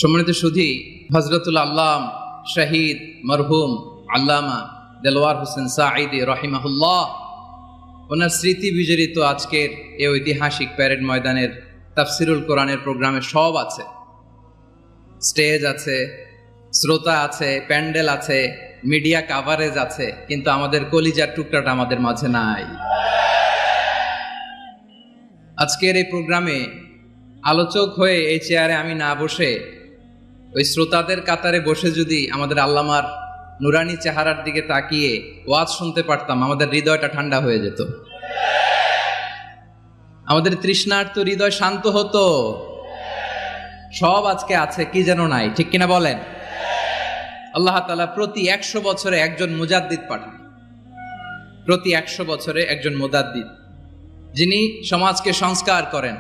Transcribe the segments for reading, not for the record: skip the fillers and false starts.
সম্মানিত সুধী, হযরতুল আল্লাম শহীদ মরহুম আল্লামা দেলোয়ার হোসেন সাঈদী রহিমাহুল্লাহ, ওনার স্মৃতি বিজড়িত আজকের এই ঐতিহাসিক প্যারেড ময়দানের তাফসিরুল কোরআনের প্রোগ্রামে সব আছে। স্টেজ আছে, শ্রোতা আছে, প্যান্ডেল আছে, মিডিয়া কাভারেজ আছে, কিন্তু আমাদের কলিজার টুকরাটা আমাদের মাঝে নাই। আজকের এই প্রোগ্রামে আলোচক হয়ে এই চেয়ারে আমি না বসে ওই শ্রোতাদের কাতারে বসে যদি আমাদের আল্লামার নুরানি চেহারার দিকে তাকিয়ে ওয়াজ শুনতে পারতাম, আমাদের হৃদয়টা ঠান্ডা হয়ে যেত, আমাদের তৃষ্ণার্ত হৃদয় শান্ত হতো। সব আজকে আছে, কি যেন নাই, ঠিক কিনা বলেন? আল্লাহ তাআলা প্রতি 100 বছরে একজন মুজাদ্দিদ পাঠান, প্রতি 100 বছরে একজন মুজাদ্দিদ, যিনি সমাজকে সংস্কার করেন।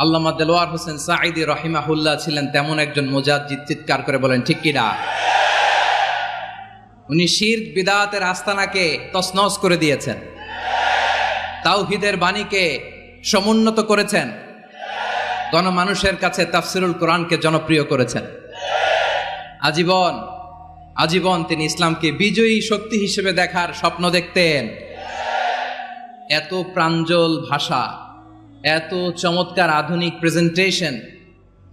আল্লামা দেলোয়ার হোসেন সাঈদী রহিমাহুল্লাহ ছিলেন তেমন একজন মুজাদ্দিদ। চিৎকার করে বলেন ঠিক কিনা? উনি শিরক বিদআতের আস্তানাকে তছনছ করে দিয়েছেন, তাওহীদের বাণীকে সমুন্নত করেছেন, গণমানুষের কাছে তাফসিরুল কোরআনকে জনপ্রিয় করেছেন। আজীবন আজীবন তিনি ইসলামকে বিজয়ী শক্তি হিসেবে দেখার স্বপ্ন দেখতেন। এত প্রাঞ্জল ভাষা, এত চমৎকার আধুনিক প্রেজেন্টেশন,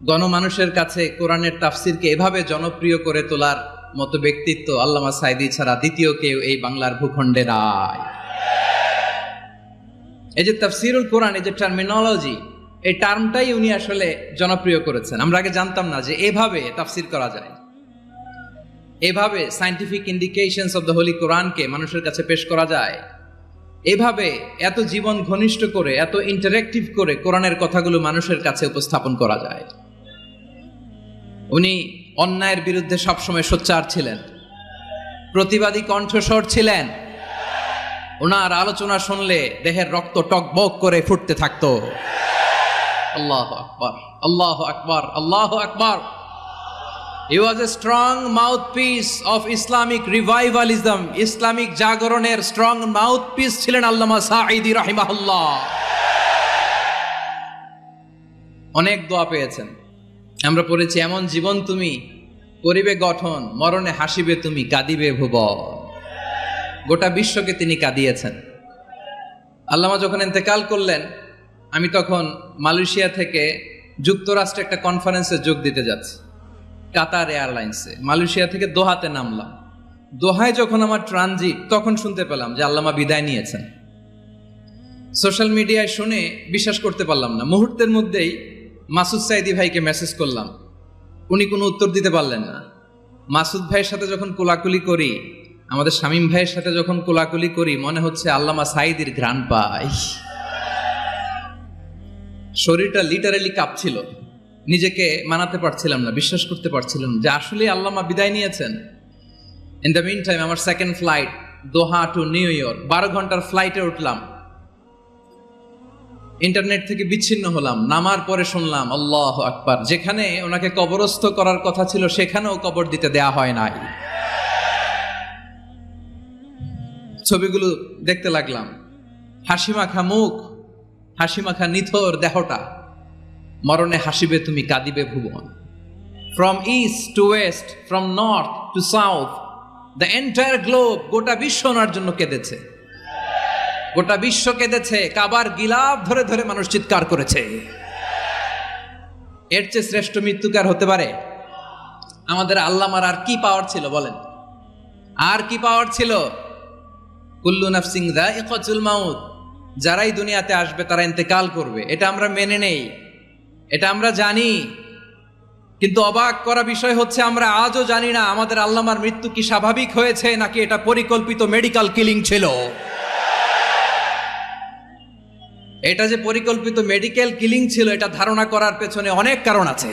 গণমানুষের কাছে কোরআনের তাফসিরকে এভাবে জনপ্রিয় করে তোলার মতো ব্যক্তিত্ব আল্লামা সাঈদী ছাড়া দ্বিতীয় কেউ এই বাংলার ভূখণ্ডে নাই। এই যে তাফসিরুল কোরআন, এই যে টার্মিনোলজি, এই টার্মটাই উনি আসলে জনপ্রিয় করেছেন। আমরা আগে জানতাম না যে এভাবে তাফসির করা যায়, এভাবে scientific indications of the Holi কোরআনকে মানুষের কাছে পেশ করা যায়, এভাবে এত জীবন ঘনিষ্ঠ করে, এত ইন্টারেক্টিভ করে কোরআনের কথাগুলো মানুষের কাছে উপস্থাপন করা যায়। উনি অন্যায়ের বিরুদ্ধে সবসময় সোচ্চার ছিলেন, প্রতিবাদী কণ্ঠস্বর ছিলেন। ওনার আলোচনা শুনলে দেহের রক্ত টকবক করে ফুটতে থাকতো। আল্লাহু আকবার, আল্লাহু আকবার, আল্লাহু আকবার। He was a strong mouthpiece of Islamic revivalism. Islamic জাগরণের স্ট্রং মাউথপিস ছিলেন আল্লামা সাঈদী রাহিমাহুল্লাহ। অনেক দোয়া পেয়েছেন, আমরা পড়েছি, এমন জীবন তুমি করিবে গঠন, মরণে হাসিবে তুমি, কাঁদিবে ভুবন। গোটা বিশ্বকে তিনি কাঁদিয়েছেন। আল্লামা যখন ইন্তেকাল করলেন, আমি তখন মালয়েশিয়া থেকে যুক্তরাষ্ট্রে একটা কনফারেন্সে যোগ দিতে যাচ্ছি, কাতার এয়ারলাইন্সে। মালয়েশিয়া থেকে দোহাতে নামলাম। দোহায় যখন আমার ট্রানজিট, তখন শুনতে পেলাম যে আল্লামা বিদায় নিয়েছেন। সোশ্যাল মিডিয়ায় শুনে বিশ্বাস করতে পারলাম না। মুহূর্তের মধ্যেই মাসুদ সাঈদী ভাইকে মেসেজ করলাম, উনি কোনো উত্তর দিতে পারলেন না। মাসুদ ভাইয়ের সাথে যখন কোলাকুলি করি, আমাদের শামীম ভাইয়ের সাথে যখন কোলাকুলি করি, মনে হচ্ছে আল্লামা সাঈদীর ঘ্রাণ পাই। শরীরটা লিটারালি কাঁপছিল, নিজেকে মানাতে পারছিলাম না, বিশ্বাস করতে পারছিলাম যে আসলে আল্লামা বিদায় নিয়েছেন। ইন দ্য মিন টাইম আমার সেকেন্ড ফ্লাইট, দোহা টু নিউ ইয়র্ক, 12 ঘন্টার ফ্লাইটে উঠলাম। ইন্টারনেট থেকে বিচ্ছিন্ন হলাম। নামার পরে শুনলাম আল্লাহু আকবার, যেখানে ওনাকে কবরস্থ করার কথা ছিল সেখানেও কবর দিতে দেয়া হয় নাই। ছবিগুলো দেখতে লাগলাম, হাসিমাখা মুখ, হাসিমাখা নিথর দেহটা, মরণে হাসিবে তুমি, কাঁদিবে ভুবন। From east to west, from north to south, the entire globe, গোটা বিশ্ব ওনার জন্য কেঁদেছে, গোটা বিশ্ব কেঁদেছে। কাবার গিলাফ ধরে ধরে মানুষ চিৎকার করেছে। এর চেয়ে শ্রেষ্ঠ মৃত্যুকার হতে পারে? আমাদের আল্লামার আর কি পাওয়ার ছিল বলেন? আর কি পাওয়ার ছিল? কুল্লু নাফসিন যায়িকাতুল মাউত, যারাই দুনিয়াতে আসবে তারা ইন্তেকাল করবে, এটা আমরা মেনে নেই, এটা আমরা জানি। কিন্তু অবাক করা বিষয় হচ্ছে, আমরা আজও জানি না আমাদের আল্লামার মৃত্যু কি স্বাভাবিক হয়েছে নাকি এটা পরিকল্পিত মেডিকেল কিলিং ছিল। এটা যে পরিকল্পিত মেডিকেল কিলিং ছিল, এটা ধারণা করার পেছনে অনেক কারণ আছে।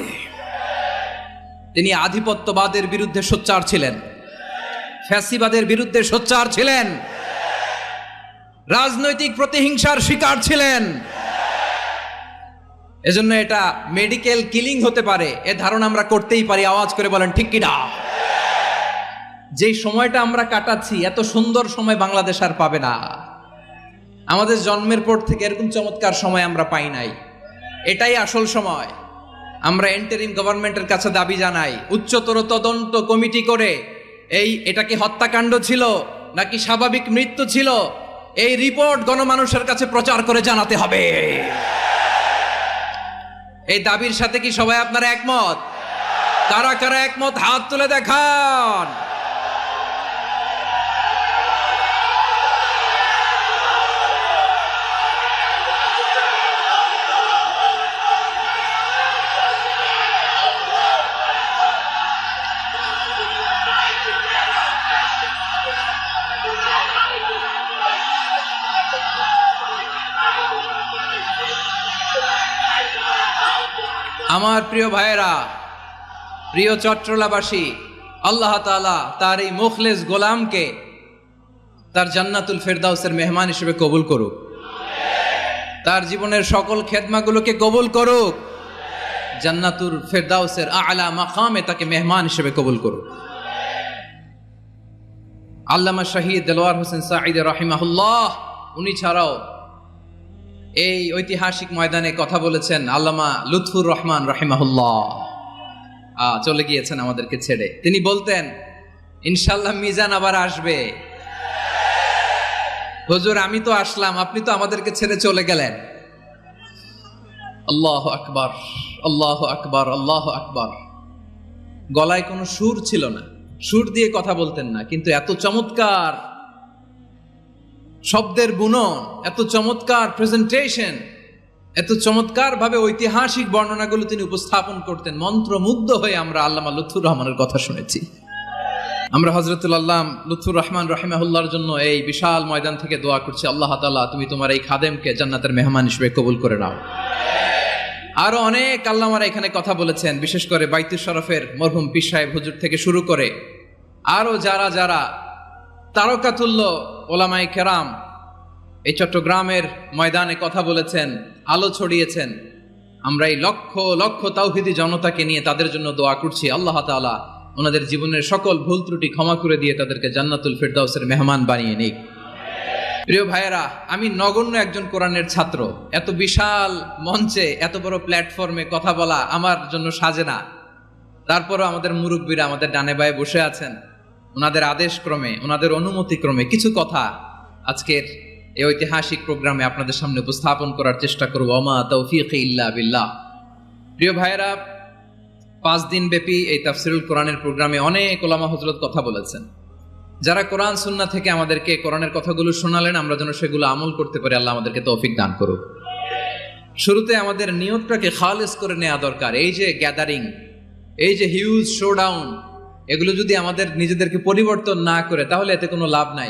তিনি আধিপত্যবাদের বিরুদ্ধে সোচ্চার ছিলেন, ফ্যাসিবাদের বিরুদ্ধে সোচ্চার ছিলেন, রাজনৈতিক প্রতিহিংসার শিকার ছিলেন। এজন্য এটা মেডিকেল কিলিং হতে পারে, এ ধারণা আমরা করতেই পারি। আওয়াজ করে বলেন ঠিক কিনা? যে সময়টা আমরা কাটাচ্ছি, এত সুন্দর সময় বাংলাদেশ আর পাবে না। আমাদের জন্মের পর থেকে এরকম চমৎকার সময় আমরা পাই নাই। এটাই আসল সময়। আমরা ইন্টারিম গভর্নমেন্টের কাছে দাবি জানাই, উচ্চতর তদন্ত কমিটি করে এটা কি হত্যাকাণ্ড ছিল নাকি স্বাভাবিক মৃত্যু ছিল, এই রিপোর্ট গণমানুষের কাছে প্রচার করে জানাতে হবে। এই দাবির সাথে কি সবাই আপনারা একমত? কারা কারা একমত হাত তুলে দেখান। আমার প্রিয় ভাইয়েরা, প্রিয় চট্টলাবাসী, আল্লাহ তাআলা তার এই মুখলেস গোলামকে তার জান্নাতুল ফেরদাউসের মেহমান হিসেবে কবুল করুক, তার জীবনের সকল খেদমাগুলোকে কবুল করুক, জান্নাতুল ফেরদাউসের আলা মাকামে তাকে মেহমান হিসেবে কবুল করুক। আল্লামা শহীদ দেলোয়ার হোসেন সাঈদী রাহিমাহুল্লাহ, উনি ছাড়াও এই ঐতিহাসিক ময়দানে কথা বলেছেন আল্লামা লুৎফুর রহমান রাহিমাহুল্লাহ। চলে গিয়েছেন আমাদেরকে ছেড়ে। তিনি বলতেন, ইনশাআল্লাহ মিজান আবার আসবে। হুজুর, আমি তো আসলাম, আপনি তো আমাদেরকে ছেড়ে চলে গেলেন। আল্লাহু আকবার, আল্লাহু আকবার, আল্লাহু আকবার। গলায় কোনো সুর ছিল না, সুর দিয়ে কথা বলতেন না, কিন্তু এত চমৎকার শব্দের বুনন, এত চমৎকার প্রেজেন্টেশন, এত চমৎকার ভাবে ঐতিহাসিক বর্ণনাগুলো তিনি উপস্থাপন করতেন। মন্ত্রমুগ্ধ হয়ে আমরা আল্লামা লুৎফুর রহমানের কথা শুনেছি। আমরা হযরতুল আল্লামা লুৎফুর রহমান রাহিমাহুল্লাহর জন্য এই বিশাল ময়দান থেকে দোয়া করছি, আল্লাহ তাআলা তুমি তোমার এই খাদেমকে জান্নাতের মেহমান হিসেবে কবুল করে নাও। আরো অনেক আল্লামারা এখানে কথা বলেছেন, বিশেষ করে বাইতুল শরফের মরহুম পীর সাহেব হুজুর থেকে শুরু করে আরো যারা যারা তারকাতুল্য ওলামায়ে কেরাম এই চট্টগ্রামের ময়দানে কথা বলেছেন, আলো ছড়িয়েছেন। আমরা এই লক্ষ লক্ষ তাওহীদি জনতাকে নিয়ে তাদের জন্য দোয়া করছি, আল্লাহ তাআলা ওনাদের জীবনের সকল ভুল ত্রুটি ক্ষমা করে দিয়ে তাদেরকে জান্নাতুল ফেরদাউসের মেহমান বানিয়ে নিক। প্রিয় ভাইয়েরা, আমি নগণ্য একজন কোরআনের ছাত্র, এত বিশাল মঞ্চে এত বড় প্ল্যাটফর্মে কথা বলা আমার জন্য সাজে না। তারপরও আমাদের মুরব্বীরা আমাদের ডানে বায়ে বসে আছেন, ওনাদের আদেশ ক্রমে, ওনাদের অনুমতি ক্রমে কিছু কথা আজকের এই ঐতিহাসিক প্রোগ্রামে আপনাদের সামনে উপস্থাপন করার চেষ্টা করব। ওমা তাওফীকি ইল্লা বিল্লাহ। প্রিয় ভাইয়েরা, 5 দিন ব্যাপী এই তাফসীরুল কোরআনের প্রোগ্রামে অনেক ওলামা হযরত কথা বলেছেন। যারা কোরআন সুন্নাহ থেকে আমাদেরকে কোরআনের কথাগুলো শোনালেন, আমরা যেন সেগুলো আমল করতে পারি, আল্লাহ আমাদেরকে তৌফিক দান করুক। শুরুতে আমাদের নিয়তটাকে খালেস করে নেওয়া দরকার। এই যে গ্যাদারিং, এই যে হিউজ শোডাউন, এগুলো যদি আমাদের নিজেদেরকে পরিবর্তন না করে, তাহলে এতে কোনো লাভ নাই।